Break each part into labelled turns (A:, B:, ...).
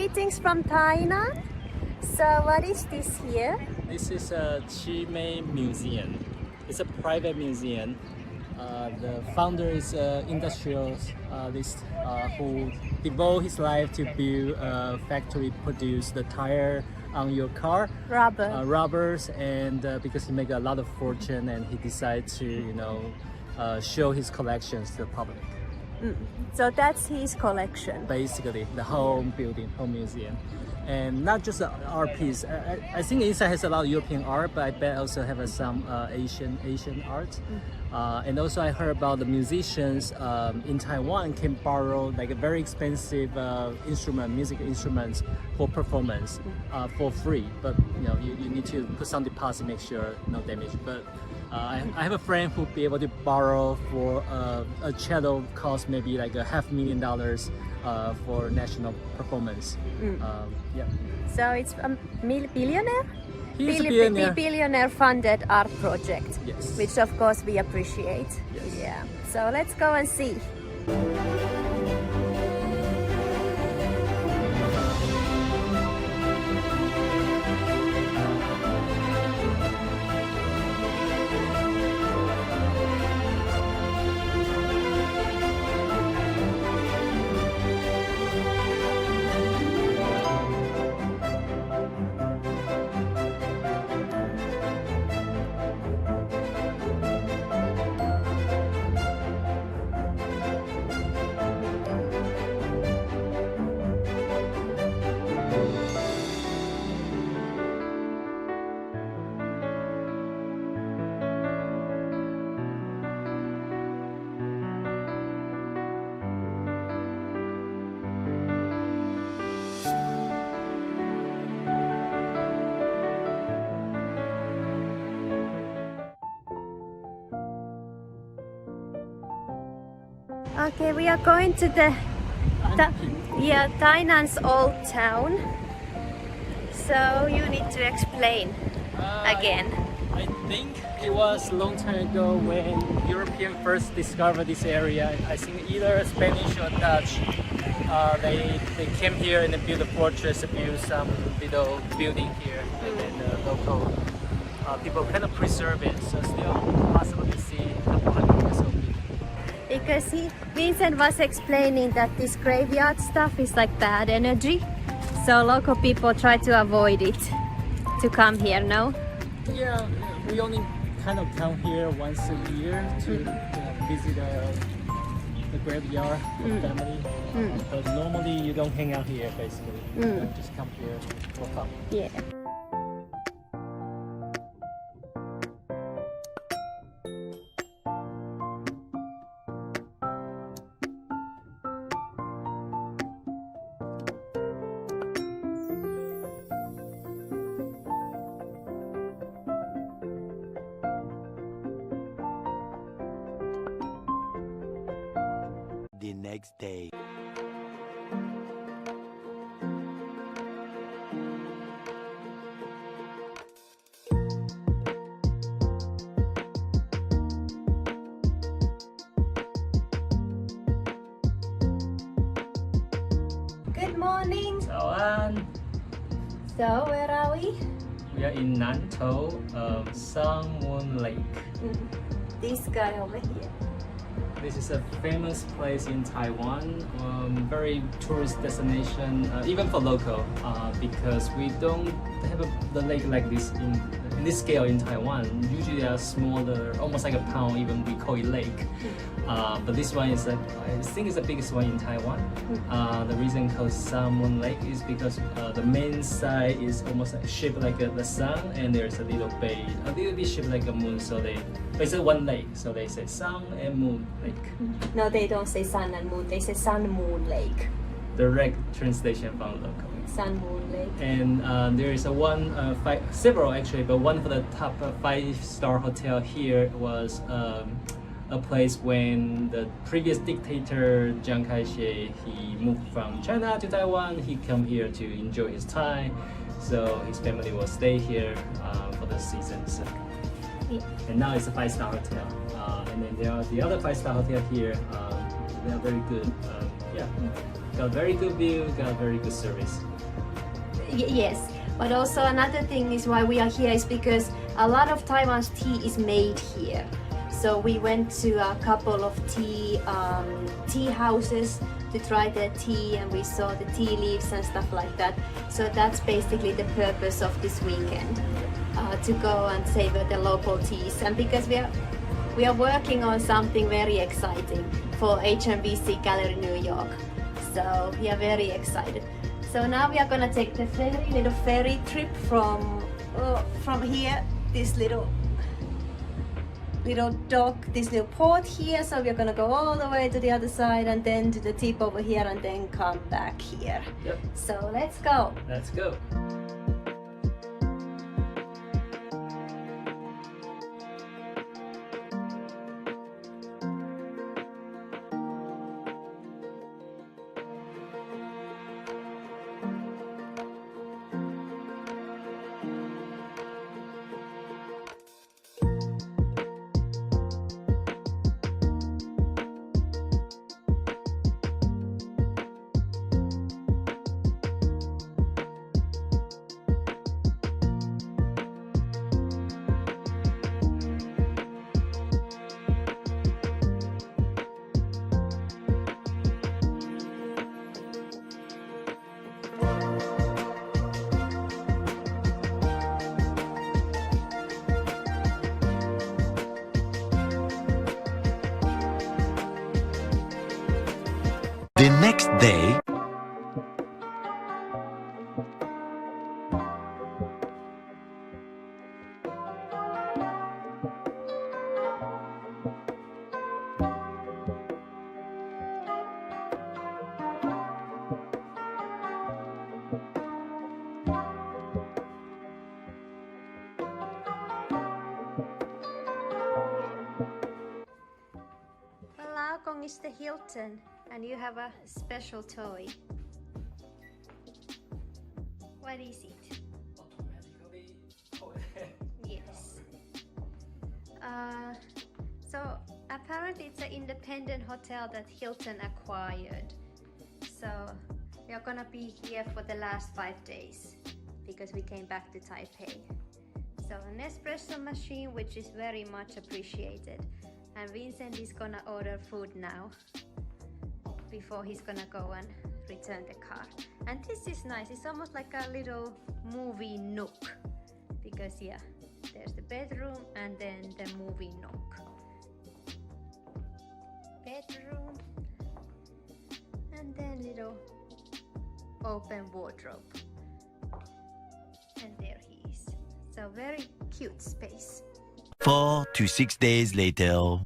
A: greetings from Tainan. So what is this here?
B: This is a Chimei museum. It's a private museum. The founder is an industrialist who devote his life to build a factory, produce the tire on your car, rubbers, and because he make a lot of fortune, and he decided to show his collections to the public.
A: So that's his collection.
B: Basically, the whole building, whole museum. And not just the art piece. I think inside has a lot of European art, but I bet also have some Asian art. And also I heard about the musicians in Taiwan can borrow like a very expensive music instruments for performance for free. But you need to put some deposit, make sure no damage. But I have a friend who be able to borrow for a cello cost maybe like $500,000 for national performance. Yeah.
A: So it's a billionaire?
B: He's a billionaire.
A: Billionaire funded art project.
B: Yes.
A: Which of course we appreciate.
B: Yes.
A: Yeah. So let's go and see. Okay, we are going to the Tainan's old town. So you need to explain again.
B: I think it was a long time ago when Europeans first discovered this area. I think either Spanish or Dutch. They came here and built a fortress, built some little building here, and then the local people kind of preserve it. So still possible to see a couple hundred years old.
A: Because Vincent was explaining that this graveyard stuff is like bad energy, so local people try to avoid it to come here, no?
B: Yeah, we only kind of come here once a year to visit the graveyard with family. But normally you don't hang out here basically. You just come here for fun.
A: Yeah.
C: The next day.
A: Good morning.
B: Taiwan.
A: So where are we?
B: We are in Nantou, Sun Moon Lake.
A: This guy over here.
B: This is a famous place in Taiwan, very tourist destination, even for local, because we don't have the lake like this in this scale in Taiwan. Usually they are smaller, almost like a pond, even we call it lake. But this one is, I think it's the biggest one in Taiwan. The reason called Sun Moon Lake is because the main side is almost like shaped like the sun, and there's a little bay, a little bit shaped like a moon, so it's one lake, so they say Sun and Moon Lake.
A: No, they don't say sun and moon, they say sun moon lake.
B: Direct translation from local.
A: Sun moon lake.
B: And there is several actually, but one of the top 5-star hotel here was a place when the previous dictator Chiang he moved from China to Taiwan. He come here to enjoy his time, so his family will stay here for the seasons. And now it's a 5-star hotel. And then there are the other 5-star hotel here. They are very good. Yeah. Got very good view, got very good service.
A: Yes, but also another thing is why we are here is because a lot of Taiwan's tea is made here. So we went to a couple of tea houses to try their tea, and we saw the tea leaves and stuff like that. So that's basically the purpose of this weekend, to go and savor the local teas. And because we are working on something very exciting for HMVC Gallery New York. So we are very excited. So now we are gonna take the little ferry trip from here, this little dock, this little port here. So we're gonna go all the way to the other side and then to the tip over here and then come back here.
B: Yep.
A: So let's go.
B: Let's go.
C: The next day,
A: Laokong is the Hilton, and you have a special toy. What is it? Yes. So apparently it's an independent hotel that Hilton acquired. So we are gonna be here for the last 5 days because we came back to Taipei. So an espresso machine, which is very much appreciated. And Vincent is gonna order food now before he's gonna go and return the car. And this is nice. It's almost like a little movie nook because yeah, there's the bedroom and then the movie nook. Bedroom and then little open wardrobe. And there he is. So very cute space.
C: 4 to 6 days later.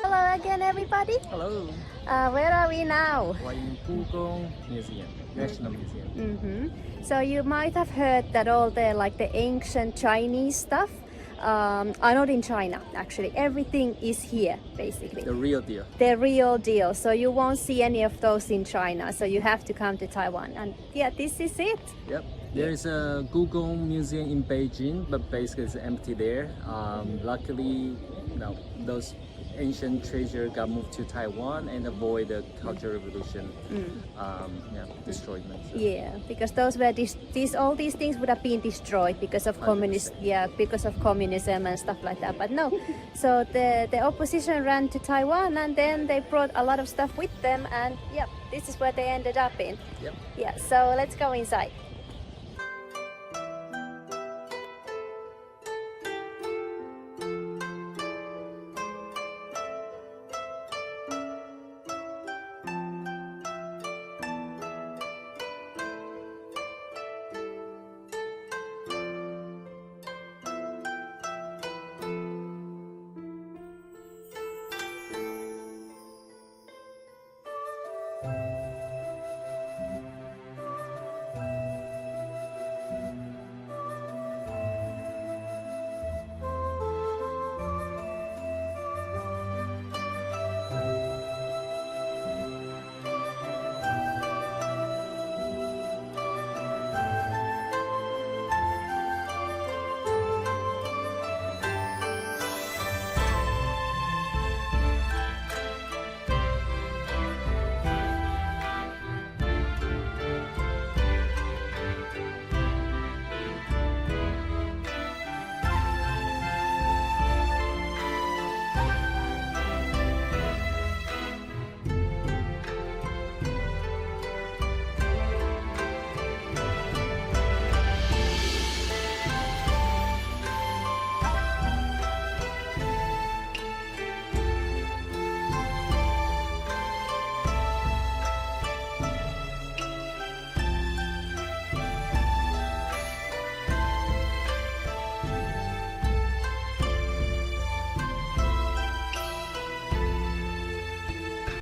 A: Hello again, everybody.
B: Hello.
A: Where are we now?
B: We're in Pugong Museum, National Museum.
A: So you might have heard that all the ancient Chinese stuff are not in China. Actually, everything is here basically.
B: The real deal.
A: The real deal. So you won't see any of those in China. So you have to come to Taiwan. And yeah, this is it.
B: Yep. There is a Gugong Museum in Beijing, but basically it's empty there. Luckily, those ancient treasure got moved to Taiwan and avoid the Cultural Revolution destroyment. So.
A: Yeah, because those were all these things would have been destroyed because of because of communism and stuff like that. But no, so the opposition ran to Taiwan and then they brought a lot of stuff with them, and yeah, this is where they ended up in.
B: Yep.
A: Yeah, so let's go inside.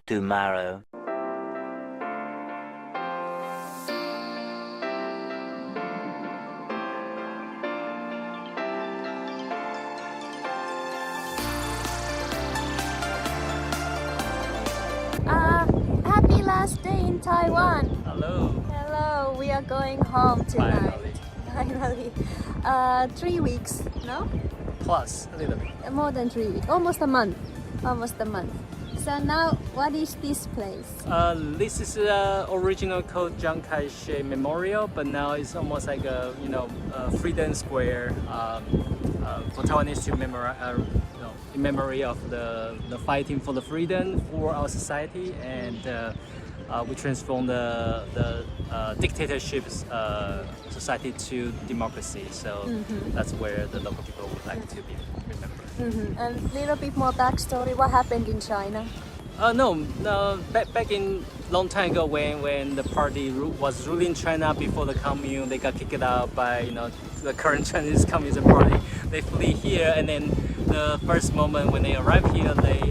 C: tomorrow.
A: Happy last day in Taiwan.
B: Hello.
A: Hello, we are going home tonight.
B: Finally.
A: Finally. 3 weeks, no?
B: Plus a little bit.
A: More than 3 weeks. Almost a month. Almost a month. So now, what is this place?
B: This is original called Chiang Kai-Shek Memorial, but now it's almost like a Freedom Square for Taiwanese to in memory of the fighting for the freedom for our society, and we transform the dictatorship society to democracy. So that's where the local people would like to be remembered.
A: And a little bit more backstory. What happened in China?
B: Back in long time ago when the party was ruling China before the commune, they got kicked out by the current Chinese Communist Party. They flee here, and then the first moment when they arrived here, they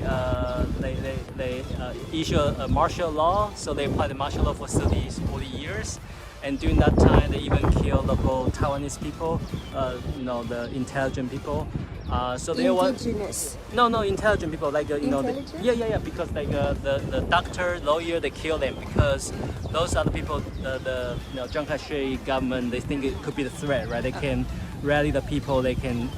B: issue a martial law. So they applied the martial law for 40 years. And during that time, they even killed local Taiwanese people, the intelligent people. So they
A: Indigenous.
B: No, intelligent people, like
A: Intelligent?
B: yeah, because like the doctor, lawyer, they kill them because those are the people the Chiang Kai-shek government, they think it could be the threat, right? They can rally the people, they can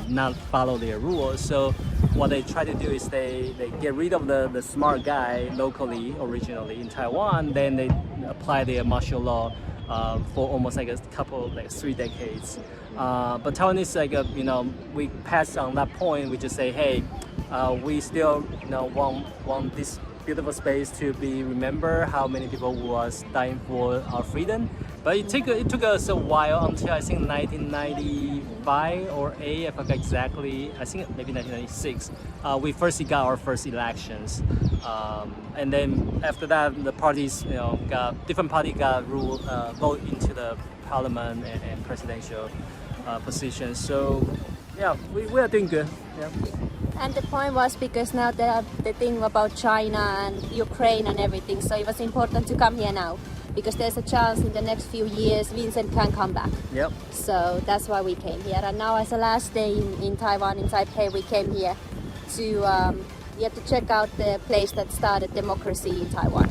B: not follow their rules. So what they try to do is they get rid of the smart guy locally, originally in Taiwan, then they apply their martial law for almost like a couple, like 3 decades. But Taiwanese, we pass on that point. We just say, hey, we still want this beautiful space to be remembered. How many people was dying for our freedom? But it took us a while until I think 1995 or 8, I forgot exactly. I think maybe 1996. We first got our first elections, and then after that, the parties, different party got vote into the parliament and presidential positions. So yeah, we are doing good. Yeah.
A: And the point was because now there are the thing about China and Ukraine and everything, so it was important to come here now because there's a chance in the next few years Vincent can come back.
B: Yep.
A: So that's why we came here. And now as the last day in Taiwan, in Taipei, we came here to check out the place that started democracy in Taiwan.